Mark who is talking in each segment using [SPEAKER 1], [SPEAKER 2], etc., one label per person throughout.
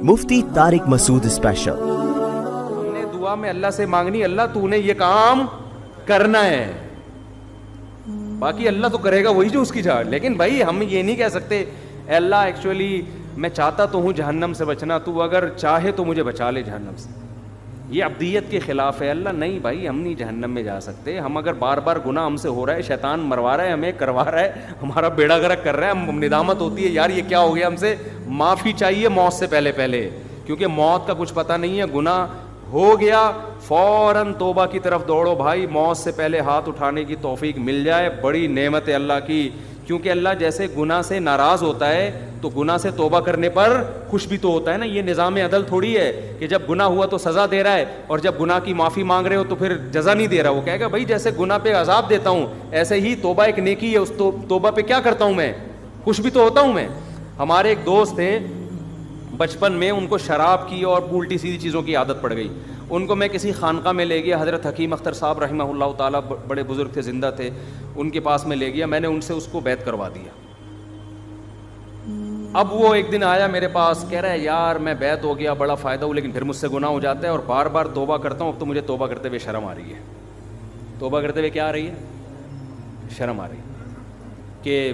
[SPEAKER 1] مفتی طارق مسعود special.
[SPEAKER 2] ہم نے دعا میں اللہ سے مانگنی، اللہ تو نے یہ کام کرنا ہے، باقی اللہ تو کرے گا وہی جو اس کی چاہ۔ لیکن بھائی ہم یہ نہیں کہہ سکتے اے اللہ ایکچولی میں چاہتا تو ہوں جہنم سے بچنا، تو اگر چاہے تو مجھے بچا لے جہنم سے۔ یہ عبدیت کے خلاف ہے۔ اللہ نہیں بھائی، ہم نہیں جہنم میں جا سکتے۔ ہم اگر بار بار گناہ ہم سے ہو رہا ہے، شیطان مروا رہا ہے ہمیں، کروا رہا ہے، ہمارا بیڑا غرق کر رہا ہے، ہم ندامت ہوتی ہے یار یہ کیا ہو گیا ہم سے، معافی چاہیے موت سے پہلے پہلے، کیونکہ موت کا کچھ پتہ نہیں ہے۔ گناہ ہو گیا فوراً توبہ کی طرف دوڑو بھائی، موت سے پہلے ہاتھ اٹھانے کی توفیق مل جائے، بڑی نعمت ہے اللہ کی۔ کیونکہ اللہ جیسے گناہ سے ناراض ہوتا ہے تو گناہ سے توبہ کرنے پر خوش بھی تو ہوتا ہے نا۔ یہ نظام عدل تھوڑی ہے کہ جب گناہ ہوا تو سزا دے رہا ہے اور جب گناہ کی معافی مانگ رہے ہو تو پھر جزا نہیں دے رہا۔ وہ کہے گا بھائی جیسے گناہ پہ عذاب دیتا ہوں ایسے ہی توبہ ایک نیکی ہے، اس توبہ پہ کیا کرتا ہوں میں، خوش بھی تو ہوتا ہوں میں۔ ہمارے ایک دوست تھے بچپن میں، ان کو شراب کی اور الٹی سیدھی چیزوں کی عادت پڑ گئی۔ ان کو میں کسی خانقاہ میں لے گیا، حضرت حکیم اختر صاحب رحمہ اللہ تعالیٰ بڑے بزرگ تھے، زندہ تھے، ان کے پاس میں لے گیا، میں نے ان سے اس کو بیعت کروا دیا۔ اب وہ ایک دن آیا میرے پاس، کہہ رہا ہے یار میں بیعت ہو گیا، بڑا فائدہ ہو، لیکن پھر مجھ سے گناہ ہو جاتا ہے اور بار بار توبہ کرتا ہوں، اب تو مجھے توبہ کرتے ہوئے شرم آ رہی ہے۔ توبہ کرتے ہوئے کیا آ رہی ہے؟ شرم آ رہی ہے کہ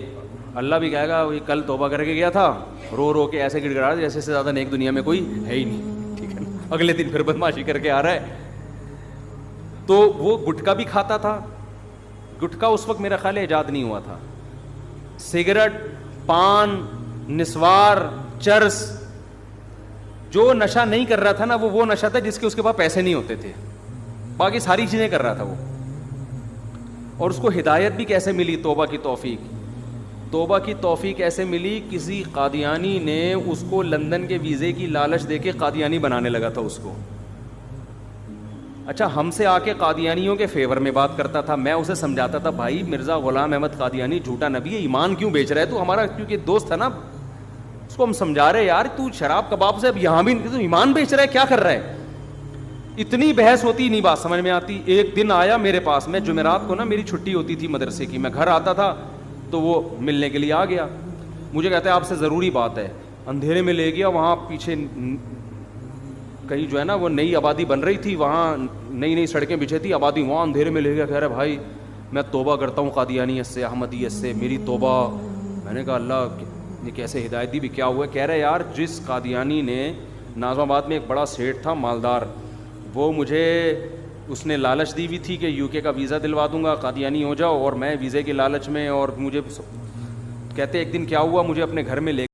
[SPEAKER 2] اللہ بھی کہے گا کل توبہ کر کے گیا تھا، رو رو کے ایسے گڑ گڑا جیسے سے زیادہ نیک دنیا میں کوئی ہے ہی نہیں، ٹھیک ہے نا۔ اگلے دن پھر بدماشی کر کے آ رہا ہے۔ تو وہ گٹکا بھی کھاتا تھا، گٹکا اس وقت میرا خیال ہے ایجاد نہیں ہوا تھا، سگریٹ، پان، نسوار، چرس، جو نشہ نہیں کر رہا تھا نا وہ نشہ تھا جس کے اس کے پاس پیسے نہیں ہوتے تھے، باقی ساری چیزیں کر رہا تھا وہ۔ اور اس کو ہدایت بھی کیسے ملی؟ توبہ کی توفیق۔ توبہ کی توفیق ایسے ملی، کسی قادیانی نے اس کو لندن کے ویزے کی لالچ دے کے قادیانی بنانے لگا تھا اس کو۔ اچھا ہم سے آ کے قادیانیوں کے فیور میں بات کرتا تھا، میں اسے سمجھاتا تھا بھائی مرزا غلام احمد قادیانی جھوٹا نبی ہے، ایمان کیوں بیچ رہا ہے تو ہمارا، کیونکہ دوست تھا نا، اس کو ہم سمجھا رہے یار تو شراب کباب سے اب یہاں بھی تو ایمان بیچ رہا ہے، کیا کر رہا ہے؟ اتنی بحث ہوتی نہیں بات سمجھ میں آتی۔ ایک دن آیا میرے پاس، میں جمعرات کو نا میری چھٹی ہوتی تھی مدرسے کی، میں گھر آتا تھا تو وہ ملنے کے لیے آ گیا، مجھے کہتا ہے آپ سے ضروری بات ہے۔ اندھیرے میں لے گیا، وہاں پیچھے کہیں جو ہے نا وہ نئی آبادی بن رہی تھی، وہاں نئی نئی سڑکیں بچھی تھی، آبادی وہاں اندھیرے میں لے گیا، کہہ رہا بھائی میں توبہ کرتا ہوں قادیانیت سے، احمدیت سے، میری توبہ۔ میں نے کہا اللہ نے کیسے ہدایت دی بھی، کیا ہوا؟ کہہ رہے یار جس قادیانی نے، ناظم آباد میں ایک بڑا سیٹ تھا مالدار، وہ مجھے اس نے لالچ دی ہوئی تھی کہ یو کے کا ویزا دلوا دوں گا، قادیانی ہو جاؤ، اور میں ویزے کے لالچ میں، اور مجھے کہتے ایک دن کیا ہوا، مجھے اپنے گھر میں لے